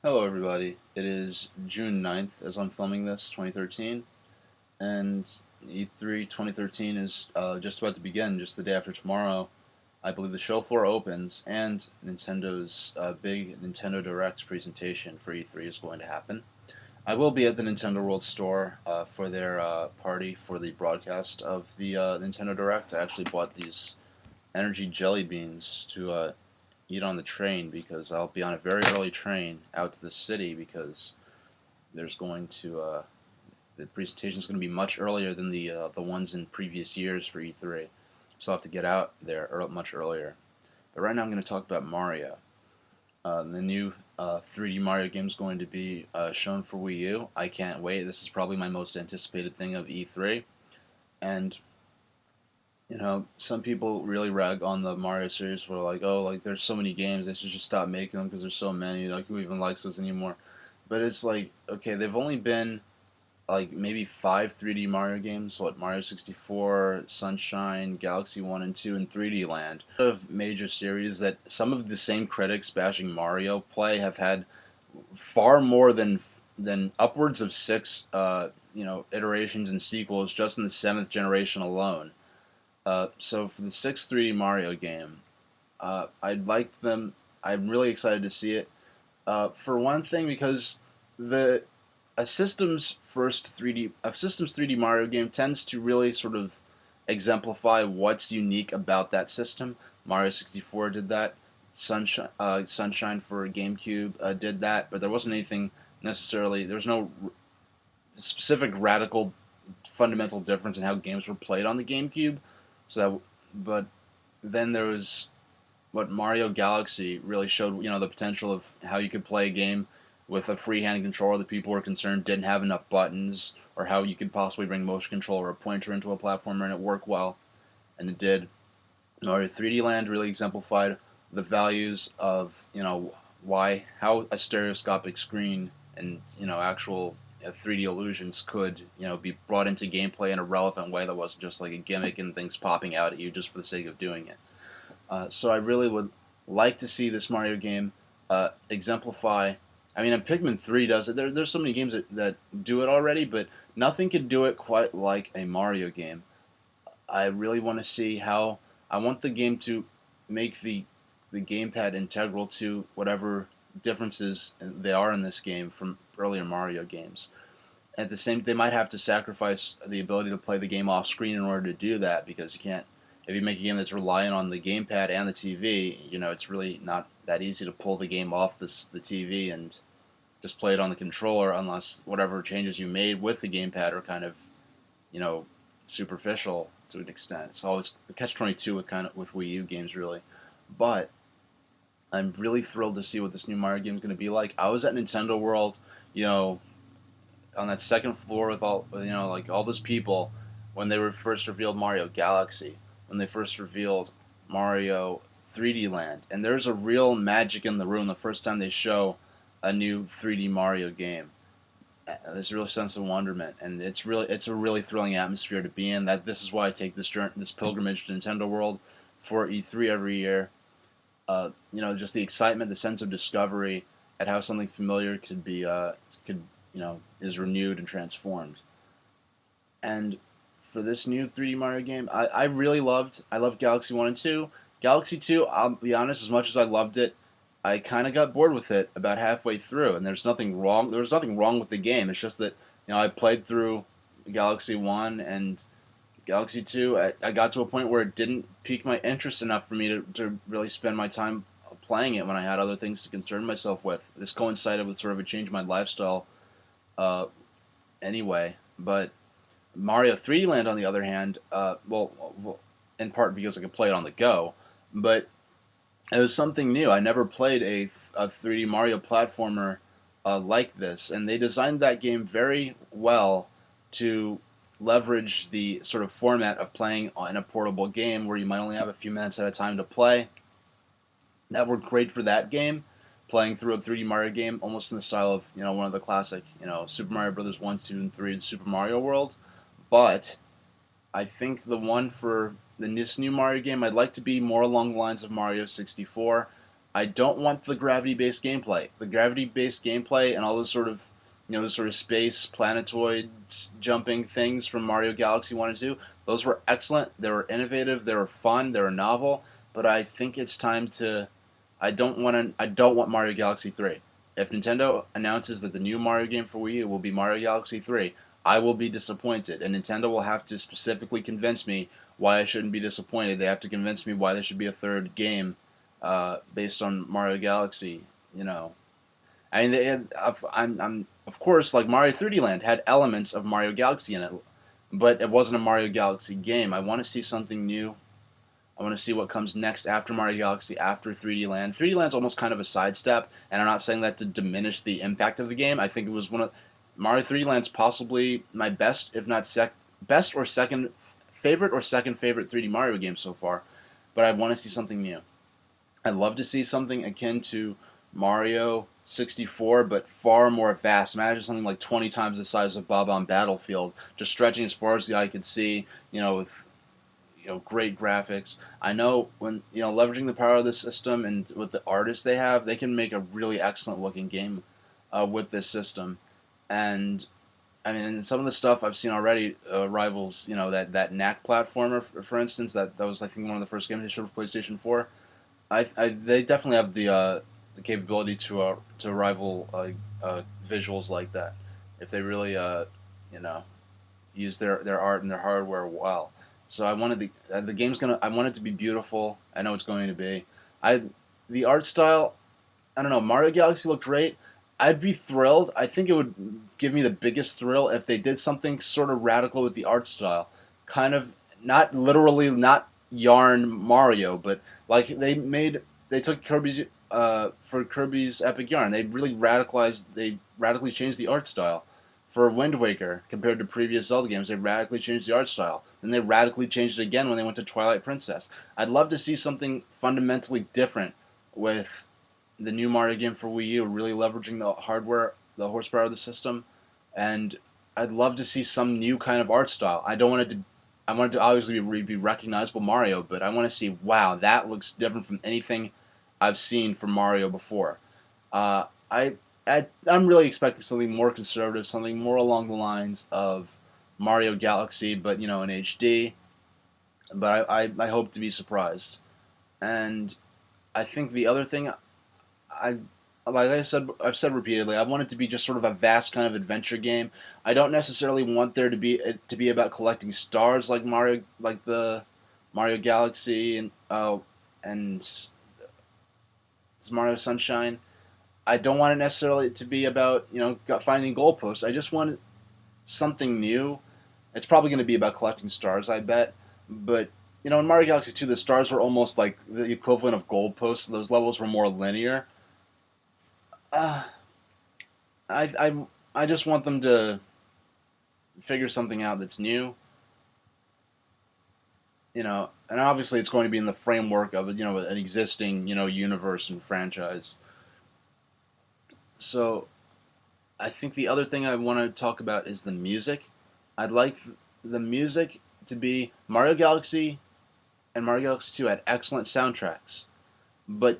Hello everybody, it is June 9th as I'm filming this, 2013, and E3 2013 is just about to begin, just the day after tomorrow. I believe the show floor opens, and Nintendo's big Nintendo Direct presentation for E3 is going to happen. I will be at the Nintendo World Store for their party for the broadcast of the Nintendo Direct. I actually bought these energy jelly beans to eat on the train because I'll be on a very early train out to the city because there's going to the presentation is going to be much earlier than the ones in previous years for E3, so I'll have to get out there much earlier. But right now I'm going to talk about Mario. The new 3D Mario game is going to be shown for Wii U. I can't wait. This is probably my most anticipated thing of E3, and some people really rag on the Mario series for like, oh, like there's so many games, they should just stop making them because there's so many. Like, who even likes those anymore? But it's like, okay, they've only been like maybe five 3D Mario games. What, Mario 64, Sunshine, Galaxy 1 and 2, and 3D Land. Of major series that some of the same critics bashing Mario play have had far more than upwards of six, iterations and sequels just in the seventh generation alone. So for the sixth 3D Mario game, I'd like them. I'm really excited to see it. For one thing, because the a system's 3D Mario game tends to really sort of exemplify what's unique about that system. Mario 64 did that. Sunshine for GameCube did that, but there wasn't anything necessarily. There was no specific radical fundamental difference in how games were played on the GameCube. But then there was what Mario Galaxy really showed, the potential of how you could play a game with a freehand controller that people were concerned didn't have enough buttons, or how you could possibly bring motion control or a pointer into a platformer and it worked well, and it did. Mario 3D Land really exemplified the values of, how a stereoscopic screen and, actual 3D illusions could, be brought into gameplay in a relevant way that wasn't just like a gimmick and things popping out at you just for the sake of doing it. So I really would like to see this Mario game exemplify. I mean, and Pikmin 3 does it. There's so many games that do it already, but nothing could do it quite like a Mario game. I really want to see how. I want the game to make the gamepad integral to whatever differences they are in this game from earlier Mario games. At the same, they might have to sacrifice the ability to play the game off screen in order to do that, because you can't. If you make a game that's relying on the gamepad and the TV, it's really not that easy to pull the game off the TV and just play it on the controller, unless whatever changes you made with the gamepad are kind of, you know, superficial to an extent. It's always the catch-22 with Wii U games, really. But I'm really thrilled to see what this new Mario game is going to be like. I was at Nintendo World, on that second floor with like all those people when they were first revealed Mario Galaxy, when they first revealed Mario 3D Land, and there's a real magic in the room the first time they show a new 3D Mario game. There's a real sense of wonderment, and it's a really thrilling atmosphere to be in. That this is why I take this pilgrimage to Nintendo World for E3 every year. Just the excitement, the sense of discovery at how something familiar is renewed and transformed. And for this new 3D Mario game, I loved Galaxy 1 and 2. Galaxy 2, I'll be honest, as much as I loved it, I kind of got bored with it about halfway through, and there was nothing wrong with the game. It's just that, I played through Galaxy 1 and Galaxy 2. I got to a point where it didn't pique my interest enough for me to really spend my time playing it when I had other things to concern myself with. This coincided with sort of a change in my lifestyle anyway. But Mario 3D Land, on the other hand, in part because I could play it on the go, but it was something new. I never played a 3D Mario platformer like this, and they designed that game very well to leverage the sort of format of playing in a portable game where you might only have a few minutes at a time to play. That worked great for that game, playing through a 3D Mario game, almost in the style of one of the classic Super Mario Brothers 1, 2, and 3 and Super Mario World. But I think this new Mario game, I'd like to be more along the lines of Mario 64. I don't want the gravity-based gameplay. The gravity-based gameplay and all those sort of, those sort of space planetoids jumping things from Mario Galaxy 1 and 2, those were excellent. They were innovative. They were fun. They were novel. But I think it's time to. I don't want Mario Galaxy 3. If Nintendo announces that the new Mario game for Wii U will be Mario Galaxy 3, I will be disappointed, and Nintendo will have to specifically convince me why I shouldn't be disappointed. They have to convince me why there should be a third game based on Mario Galaxy. I mean, I'm of course, like Mario 3D Land had elements of Mario Galaxy in it, but it wasn't a Mario Galaxy game. I want to see something new. I want to see what comes next after Mario Galaxy, after 3D Land. 3D Land's almost kind of a sidestep, and I'm not saying that to diminish the impact of the game. I think it was one of Mario 3D Land's possibly my best, if not best or second favorite or second favorite 3D Mario game so far. But I want to see something new. I'd love to see something akin to Mario 64, but far more vast. Imagine something like 20 times the size of Bob-on Battlefield, just stretching as far as the eye could see. With great graphics. I know when leveraging the power of the system and with the artists they have, they can make a really excellent looking game with this system. And I mean, some of the stuff I've seen already rivals that knack platformer, for instance. That was I think one of the first games they showed for PlayStation 4. They definitely have the capability to rival visuals like that if they really use their art and their hardware well. So I wanted the game's gonna. I want it to be beautiful. I know it's going to be. The art style. I don't know. Mario Galaxy looked great. I'd be thrilled. I think it would give me the biggest thrill if they did something sort of radical with the art style. Kind of not literally not yarn Mario, but like they took Kirby's for Kirby's Epic Yarn. They radically changed the art style. For Wind Waker, compared to previous Zelda games, they radically changed the art style. Then they radically changed it again when they went to Twilight Princess. I'd love to see something fundamentally different with the new Mario game for Wii U, really leveraging the hardware, the horsepower of the system, and I'd love to see some new kind of art style. I want it to obviously be recognizable Mario, but I want to see, wow, that looks different from anything I've seen from Mario before. Uh, I I'm really expecting something more conservative, something more along the lines of Mario Galaxy, but in HD. But I hope to be surprised. And I think the other thing I like I've said repeatedly, I want it to be just sort of a vast kind of adventure game. I don't necessarily want there to be it to be about collecting stars like the Mario Galaxy and Mario Sunshine. I don't want it necessarily to be about finding goalposts. I just want something new. It's probably going to be about collecting stars, I bet. But in Mario Galaxy 2, the stars were almost like the equivalent of goalposts. Those levels were more linear. Uh, I just want them to figure something out that's new. And obviously it's going to be in the framework of an existing universe and franchise. So I think the other thing I want to talk about is the music. I'd like the music to be Mario Galaxy and Mario Galaxy 2 had excellent soundtracks, but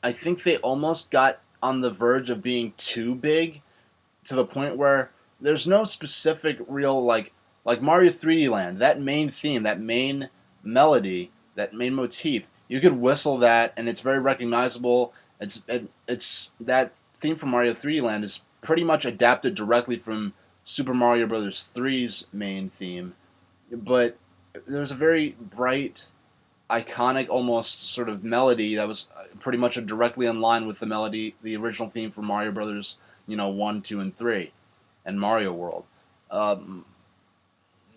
I think they almost got on the verge of being too big to the point where there's no specific real like Mario 3D Land, that main theme, that main melody, that main motif. You could whistle that and it's very recognizable. It's that theme from Mario 3D Land is pretty much adapted directly from Super Mario Bros. 3's main theme, but there's a very bright, iconic, almost sort of melody that was pretty much directly in line with the original theme for Mario Brothers, 1, 2, and 3, and Mario World. Um,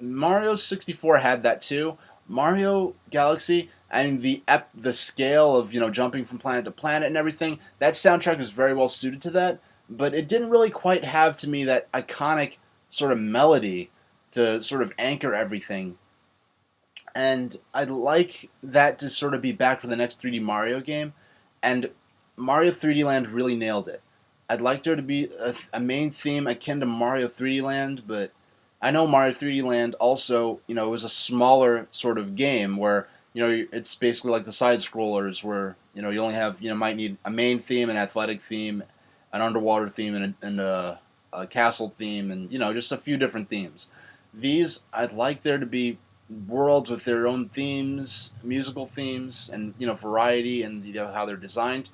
Mario 64 had that too. Mario Galaxy and the scale of jumping from planet to planet and everything, that soundtrack is very well suited to that, but it didn't really quite have to me that iconic sort of melody to sort of anchor everything. And I'd like that to sort of be back for the next 3D Mario game, and Mario 3D Land really nailed it. I'd like there to be a main theme akin to Mario 3D Land, but I know Mario 3D Land also, was a smaller sort of game where, it's basically like the side scrollers where You only have might need a main theme, an athletic theme, an underwater theme, and a castle theme, and just a few different themes. These I'd like there to be worlds with their own themes, musical themes, and variety, and how they're designed.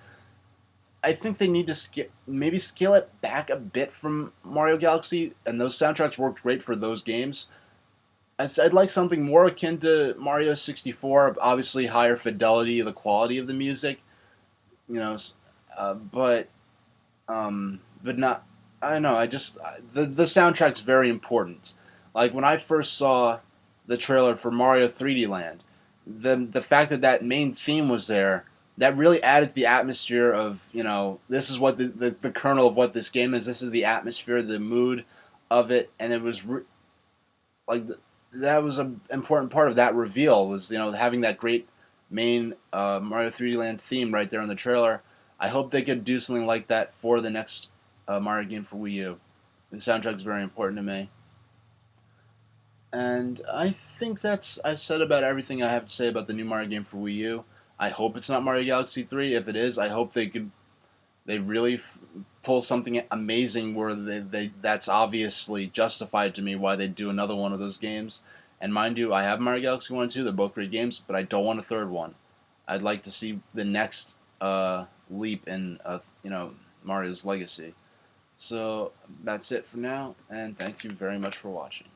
I think they need to maybe scale it back a bit from Mario Galaxy, and those soundtracks worked great for those games. I'd like something more akin to Mario 64. Obviously, higher fidelity, the quality of the music, you know, but not. I don't know. The soundtrack's very important. Like when I first saw the trailer for Mario 3D Land, the fact that that main theme was there, that really added to the atmosphere of this is what the kernel of what this game is. This is the atmosphere, the mood of it, and it was like that was an important part of that reveal was having that great main Mario 3D Land theme right there in the trailer. I hope they could do something like that for the next Mario game for Wii U. The soundtrack is very important to me, and I think I've said about everything I have to say about the new Mario game for Wii U. I hope it's not Mario Galaxy 3. If it is, I hope they really pull something amazing where that's obviously justified to me why they do another one of those games. And mind you, I have Mario Galaxy 1 and 2. They're both great games, but I don't want a third one. I'd like to see the next leap in Mario's legacy. So that's it for now, and thank you very much for watching.